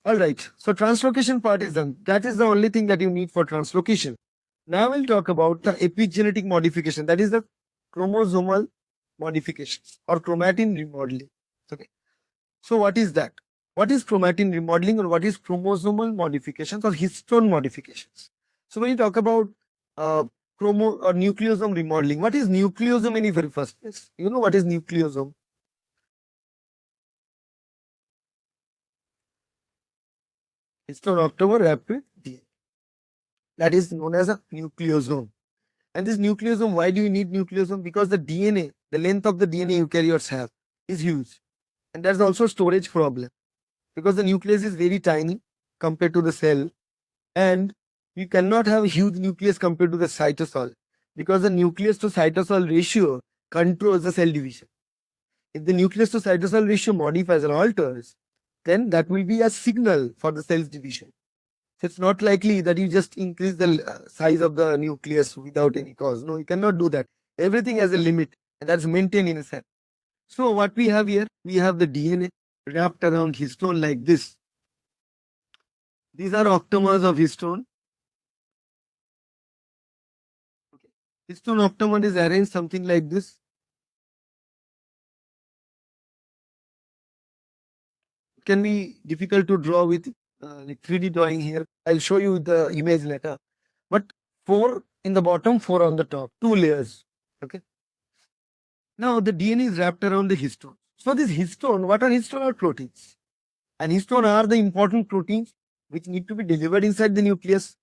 Alright, so translocation part is done. That is the only thing that you need for translocation. Now we'll talk about the epigenetic modification, that is the chromosomal modifications or chromatin remodeling. Okay. So what is that? What is chromatin remodeling or what is chromosomal modifications or histone modifications? So when you talk about chromo or nucleosome remodeling, what is nucleosome in the very first place? You know what is nucleosome? Histone octamer wrapped with DNA. That is known as a nucleosome. And this nucleosome, why do you need nucleosome? Because the DNA, the length of the DNA eukaryotes have is huge. And there's also storage problem. Because the nucleus is very tiny compared to the cell. And you cannot have a huge nucleus compared to the cytosol. Because the nucleus to cytosol ratio controls the cell division. If the nucleus to cytosol ratio modifies and alters, then that will be a signal for the cell's division. So it's not likely that you just increase the size of the nucleus without any cause. No, you cannot do that. Everything has a limit, and that's maintained in a cell. So what we have here, we have the DNA wrapped around histone like this. These are octamers of histone. Okay. Histone octamer is arranged something like this. It can be difficult to draw with like 3D drawing here. I'll show you the image later. But 4 in the bottom, 4 on the top, 2 layers. Okay. Now the DNA is wrapped around the histone. So this histone, what are histone? Are proteins. And histone are the important proteins which need to be delivered inside the nucleus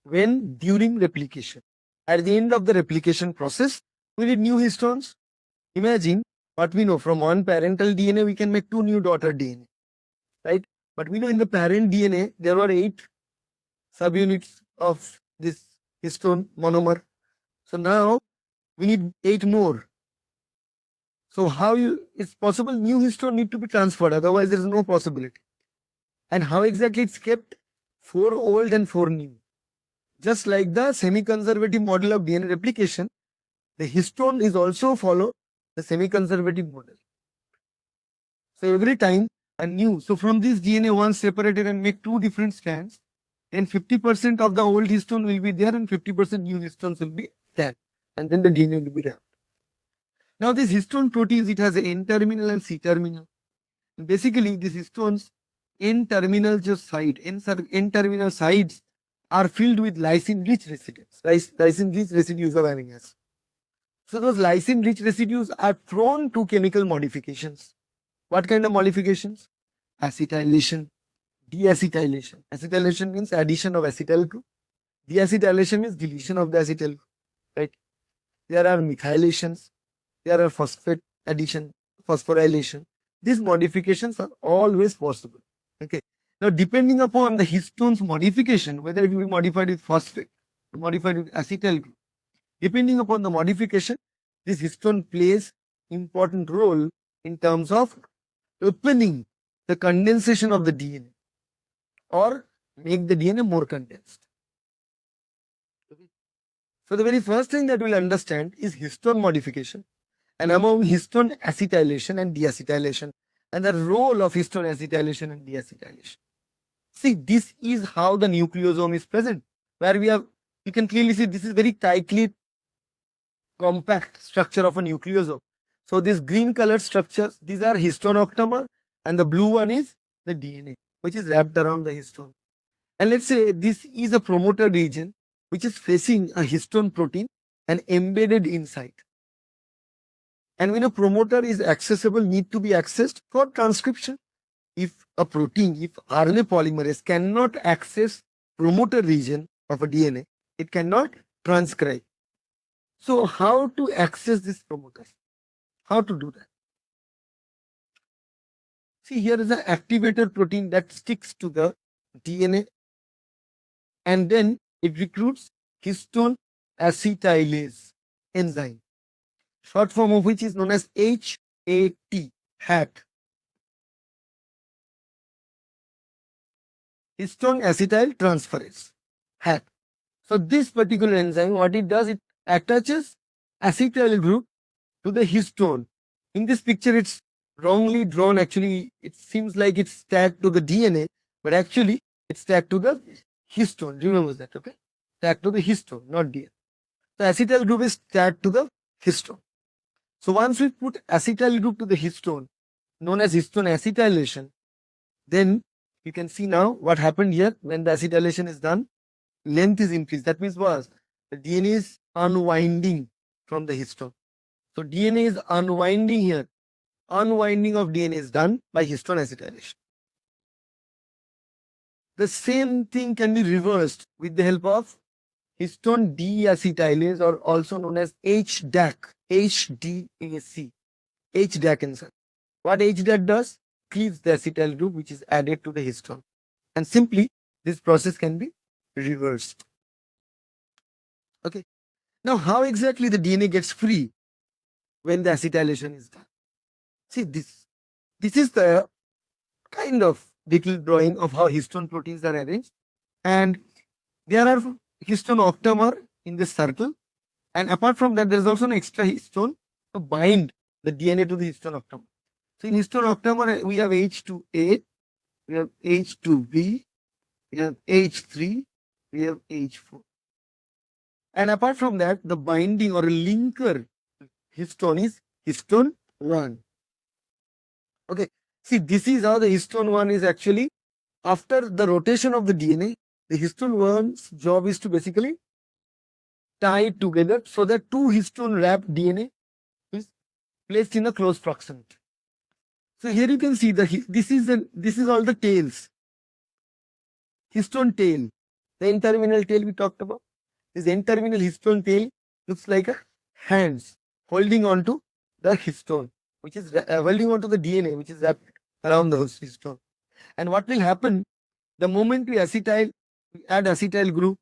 during replication. At the end of the replication process, we need new histones. Imagine what we know from one parental DNA, we can make 2 new daughter DNA, right? But we know in the parent DNA, there were 8 subunits of this histone monomer. So now we need 8 more. So it's possible new histone need to be transferred, otherwise there is no possibility. And how exactly it's kept? 4 old and 4 new. Just like the semi-conservative model of DNA replication, the histone is also follow the semi-conservative model. So every time a new, so from this DNA once separated and make 2 different strands, then 50% of the old histone will be there and 50% new histones will be there. And then the DNA will be wrapped. Now this histone proteins, it has an N-terminal and C-terminal. Basically, these histones N-terminal N-terminal sides are filled with lysine-rich residues, lysine-rich residues of amino acids. So those lysine-rich residues are prone to chemical modifications. What kind of modifications? Acetylation, deacetylation. Acetylation means addition of acetyl group. Deacetylation means deletion of the acetyl group, right? There are methylations. There are phosphate addition, phosphorylation. These modifications are always possible. Okay. Now, depending upon the histone's modification, whether it will be modified with phosphate, modified with acetyl group, depending upon the modification, this histone plays important role in terms of opening the condensation of the DNA or make the DNA more condensed. Okay. So the very first thing that we'll understand is histone modification, and among histone acetylation and deacetylation, and the role of histone acetylation and deacetylation. See, this is how the nucleosome is present, where you can clearly see this is very tightly compact structure of a nucleosome. So these green colored structures, these are histone octamer, and the blue one is the DNA, which is wrapped around the histone. And let's say this is a promoter region, which is facing a histone protein and embedded inside. And when a promoter is accessible, need to be accessed for transcription. If a protein, if RNA polymerase cannot access promoter region of a DNA, it cannot transcribe. So how to access this promoter? How to do that? See, here is an activator protein that sticks to the DNA, and then it recruits histone acetylase enzyme, short form of which is known as HAT. Histone acetyl transferase, HAT. So this particular enzyme, what it does, it attaches acetyl group to the histone. In this picture, it's wrongly drawn. Actually, it seems like it's tagged to the DNA, but actually it's tagged to the histone. Remember that, okay? Tagged to the histone, not DNA. The acetyl group is tagged to the histone. So once we put acetyl group to the histone, known as histone acetylation, then you can see now what happened here when the acetylation is done. Length is increased. That means what? The DNA is unwinding from the histone. So DNA is unwinding here. Unwinding of DNA is done by histone acetylation. The same thing can be reversed with the help of histone deacetylase, or also known as HDAC. HDAC. HDAC enzyme. What HDAC does? Cleaves the acetyl group which is added to the histone. And simply this process can be reversed. Okay. Now how exactly the DNA gets free when the acetylation is done? See, this is the kind of little drawing of how histone proteins are arranged. And there are histone octamer in this circle. And apart from that, there is also an extra histone to bind the DNA to the histone octamer. So in histone octamer, we have H2A, we have H2B, we have H3, we have H4. And apart from that, the binding or linker histone is histone 1. Okay, see, this is how the histone 1 is actually, after the rotation of the DNA, the histone 1's job is to basically tie it together so that two histone wrapped DNA is placed in a close proximity. So here you can see that this is all the tails. Histone tail, the N-terminal tail we talked about. This N-terminal histone tail looks like a hands holding on to the histone, which is holding on to the DNA, which is wrapped around the histone. And what will happen the moment we add acetyl group?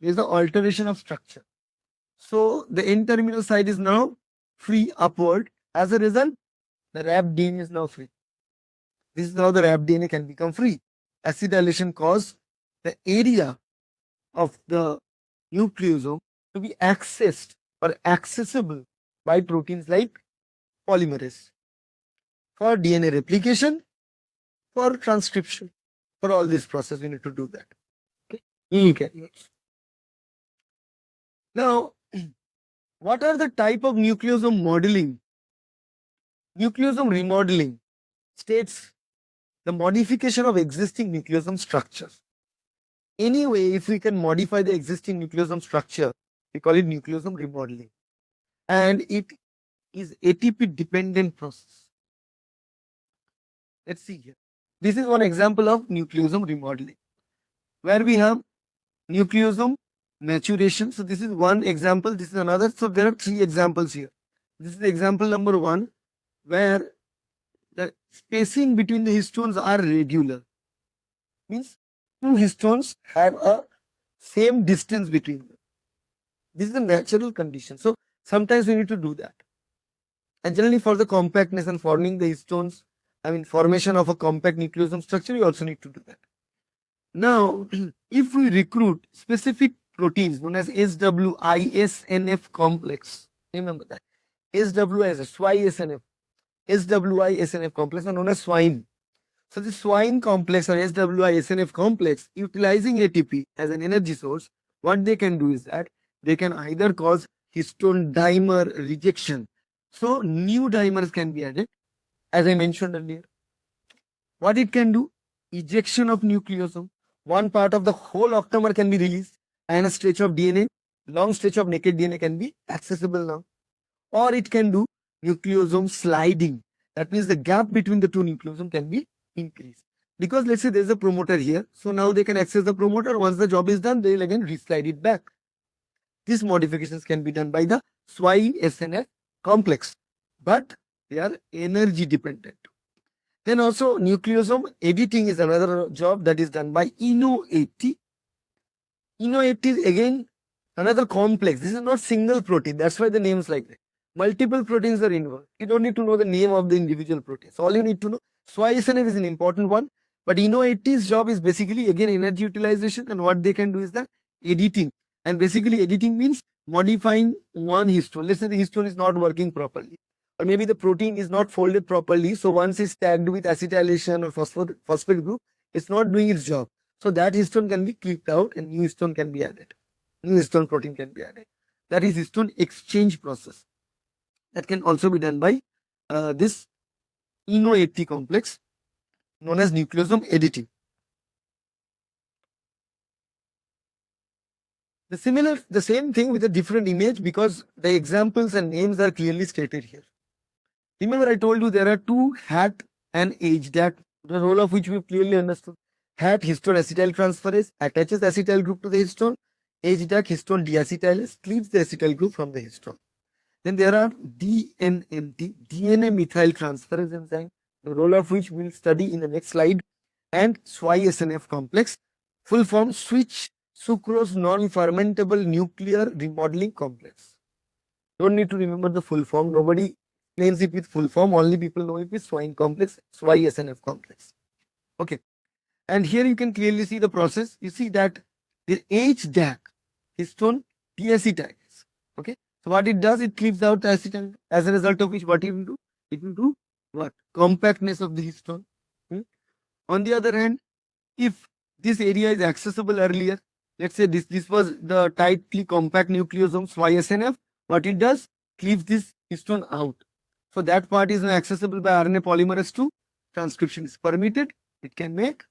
There is the alteration of structure. So the N-terminal side is now free upward. As a result, the wrapped DNA is now free. This is how the wrapped DNA can become free. Acetylation causes the area of the nucleosome to be accessed or accessible by proteins like polymerase for DNA replication, for transcription. For all this process, we need to do that. Okay. Now, what are the type of nucleosome modeling? Nucleosome remodeling states the modification of existing nucleosome structures. Anyway, if we can modify the existing nucleosome structure, we call it nucleosome remodeling. And it is ATP dependent process. Let's see here. This is one example of nucleosome remodeling, where we have nucleosome maturation. So this is one example, this is another. So there are 3 examples here. This is example number 1, where the spacing between the histones are regular. Means 2 histones have a same distance between them. This is a natural condition. So sometimes we need to do that. And generally for the compactness and forming the histones, formation of a compact nucleosome structure, you also need to do that. Now, if we recruit specific proteins known as SWI-SNF complex, remember that SWI-SNF complex are known as swine. So the swine complex or SWI-SNF complex, utilizing ATP as an energy source, what they can do is that they can either cause histone dimer rejection. So new dimers can be added, as I mentioned earlier. What it can do? Ejection of nucleosome. One part of the whole octamer can be released and a stretch of DNA, long stretch of naked DNA can be accessible now. Or it can do nucleosome sliding. That means the gap between the 2 nucleosomes can be increased. Because let's say there's a promoter here. So now they can access the promoter. Once the job is done, they'll again reslide it back. These modifications can be done by the SWI-SNF complex, but they are energy dependent. Then also nucleosome editing is another job that is done by INO80. INO80 is again another complex. This is not single protein. That's why the name is like that. Multiple proteins are involved. You don't need to know the name of the individual proteins. All you need to know, SWI-SNF is an important one, but INO80's job is basically again energy utilization, and what they can do is that editing. And basically editing means modifying one histone. Let's say the histone is not working properly, or maybe the protein is not folded properly. So once it's tagged with acetylation or phosphate group, it's not doing its job. So that histone can be clipped out and new histone can be added. New histone protein can be added. That is histone exchange process. That can also be done by this ENO-80 complex known as nucleosome editing. The same thing with a different image because the examples and names are clearly stated here. Remember I told you there are two hat and age DAC, the role of which we clearly understood. Hat histone acetyl transferase attaches acetyl group to the histone. Age DAC histone deacetylase cleaves the acetyl group from the histone. Then there are DNMT, DNA methyl transferase enzyme, the role of which we will study in the next slide, and SWI-SNF complex, full form switch sucrose non-fermentable nuclear remodeling complex. Don't need to remember the full form. Nobody names it with full form. Only people know it with SWI complex, SWI-SNF complex. Okay. And here you can clearly see the process. You see that the HDAC, histone deacetylase. Okay. So what it does, it cleaves out the acetyl. As a result of which, what it will do? It will do what? Compactness of the histone. On the other hand, if this area is accessible earlier, let's say this was the tightly compact nucleosomes YSNF, what it does, cleaves this histone out. So that part is now accessible by RNA polymerase II. Transcription is permitted. It can make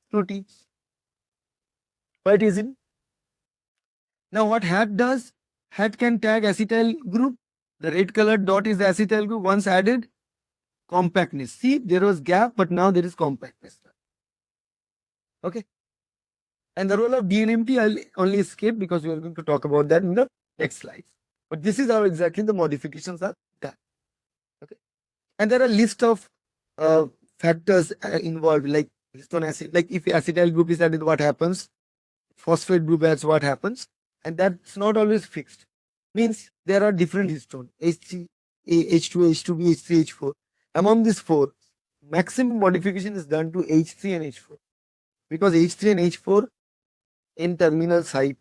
proteins. What is it? Now what HAT does? HAT can tag acetyl group. The red colored dot is the acetyl group. Once added, compactness. See, there was gap, but now there is compactness. Okay. And the role of DNMT, I'll only skip because we are going to talk about that in the next slides. But this is how exactly the modifications are done. Okay. And there are a list of factors involved, like histone acid. Like if acetyl group is added, what happens? Phosphate group adds, what happens? And that's not always fixed. Means there are different histone, H3, H2, H2B, H3, H4. Among these four, maximum modification is done to H3 and H4. Because H3 and H4 N-terminal site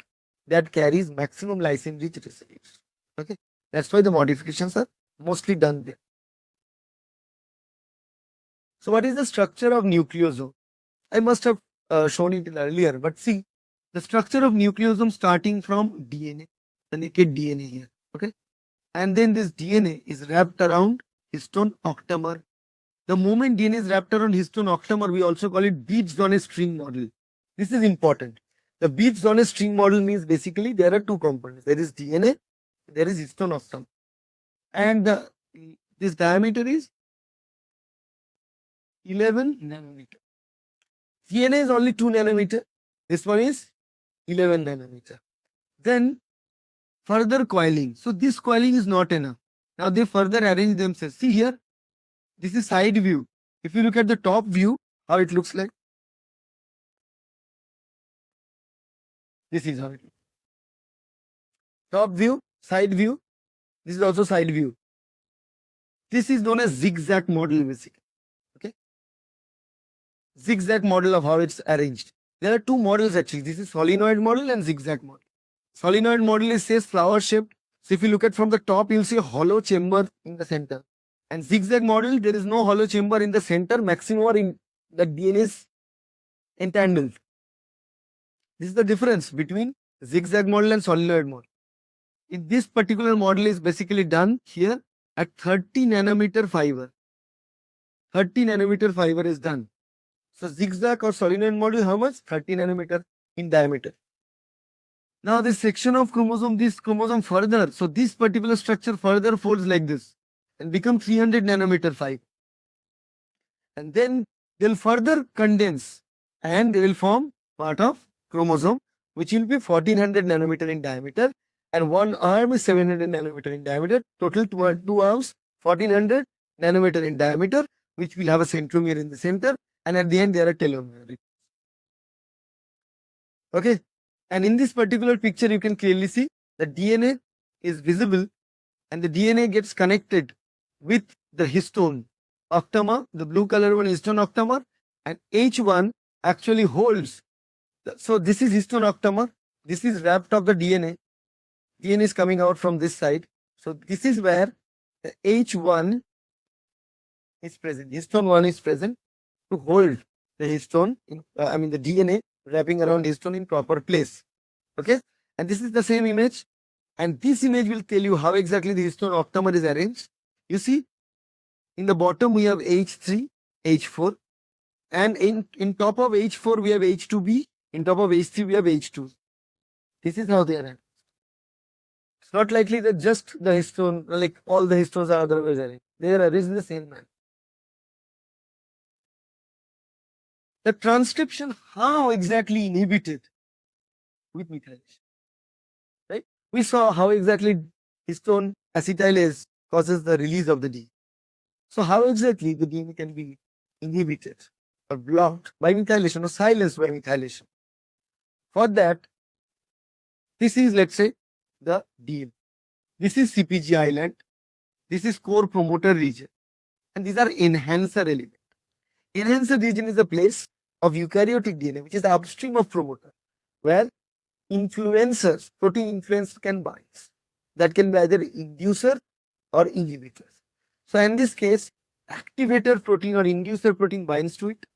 that carries maximum lysine rich residues. Okay, that's why the modifications are mostly done there. So what is the structure of nucleosome? I must have shown it earlier, but see the structure of nucleosome starting from DNA, the naked DNA here. Okay, and then this DNA is wrapped around histone octamer. The moment DNA is wrapped around histone octamer, we also call it beads on a string model. This is important. The beads on a string model means basically there are two components. There is DNA, there is histone octamer. And this diameter is 11 nanometer. DNA is only 2 nanometer. This one is 11 nanometer. Then further coiling. So this coiling is not enough. Now they further arrange themselves. See here, this is side view. If you look at the top view, how it looks like. This is how it looks. Top view, side view. This is also side view. This is known as zigzag model basically. Okay. Zigzag model of how it's arranged. There are two models actually. This is solenoid model and zigzag model. Solenoid model is says flower shaped. So if you look at from the top, you'll see a hollow chamber in the center. And zigzag model, there is no hollow chamber in the center. Maximum or in the DNA is entangled. This is the difference between zigzag model and solenoid model. In this particular model is basically done here at 30 nanometer fiber. 30 nanometer fiber is done. So zigzag or solenoid model, how much? 30 nanometer in diameter. Now this section of chromosome, this chromosome further, so this particular structure further folds like this and become 300 nanometer fiber. And then they'll further condense and they will form part of chromosome, which will be 1400 nanometer in diameter, and one arm is 700 nanometer in diameter. Total two arms, 1400 nanometer in diameter, which will have a centromere in the center, and at the end there are telomere. Okay, and in this particular picture you can clearly see the DNA is visible, and the DNA gets connected with the histone octamer, the blue color one histone octamer, and H1 actually holds. So this is histone octamer. This is wrapped of the DNA. DNA is coming out from this side. So this is where the H1 is present, histone 1 is present to hold the histone, the DNA wrapping around histone in proper place. Okay, and this is the same image, and this image will tell you how exactly the histone octamer is arranged. You see, in the bottom we have H3, H4, and in top of H4 we have H2B, in top of H3 we have H2. This is how they are arranged. It's not likely that just the histone, like all the histones are otherwise arranged. They are arranged in the same manner. The transcription, how exactly inhibited with methylation, right? We saw how exactly histone acetylase causes the release of the DNA. So how exactly the DNA can be inhibited or blocked by methylation or silenced by methylation? For that, this is, let's say, the DNA. This is CpG island. This is core promoter region. And these are enhancer elements. Enhancer region is a place of eukaryotic DNA, which is upstream of promoter, where influencers, protein influencers can bind. That can be either inducer or inhibitors. So in this case, activator protein or inducer protein binds to it.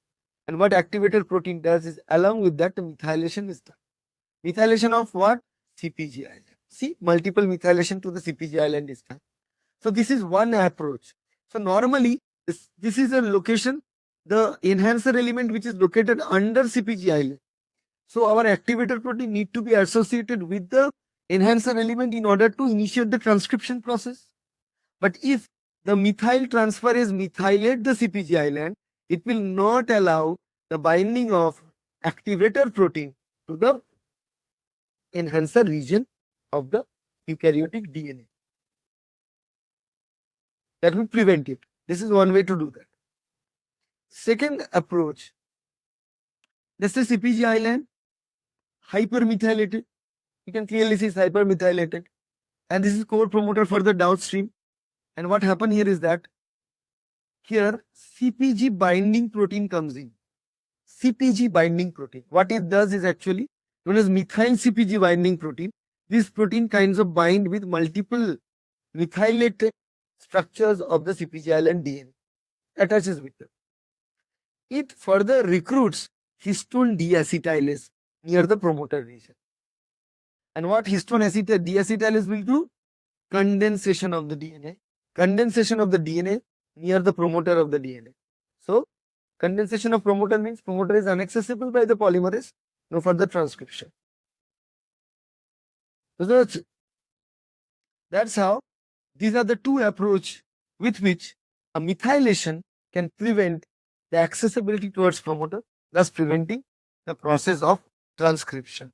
And what activator protein does is, along with that, the methylation is done. Methylation of what? CpG island. See, multiple methylation to the CpG island is done. So this is one approach. So normally, this is a location, the enhancer element which is located under CpG island. So our activator protein need to be associated with the enhancer element in order to initiate the transcription process. But if the methyl transferase methylate the CpG island, it will not allow the binding of activator protein to the enhancer region of the eukaryotic DNA. That will prevent it. This is one way to do that. Second approach, this is CpG island, hypermethylated. You can clearly see it's hypermethylated. And this is core promoter further downstream. And what happened here is that here CpG binding protein comes in. CpG binding protein. What it does is actually known as methyl CpG binding protein. This protein kinds of bind with multiple methylated structures of the CpG island DNA, attaches with them. It further recruits histone deacetylase near the promoter region. And what histone deacetylase will do? Condensation of the DNA. Condensation of the DNA near the promoter of the DNA. So, condensation of promoter means promoter is inaccessible by the polymerase, no further transcription. So that's how these are the two approaches with which a methylation can prevent the accessibility towards promoter, thus preventing the process of transcription.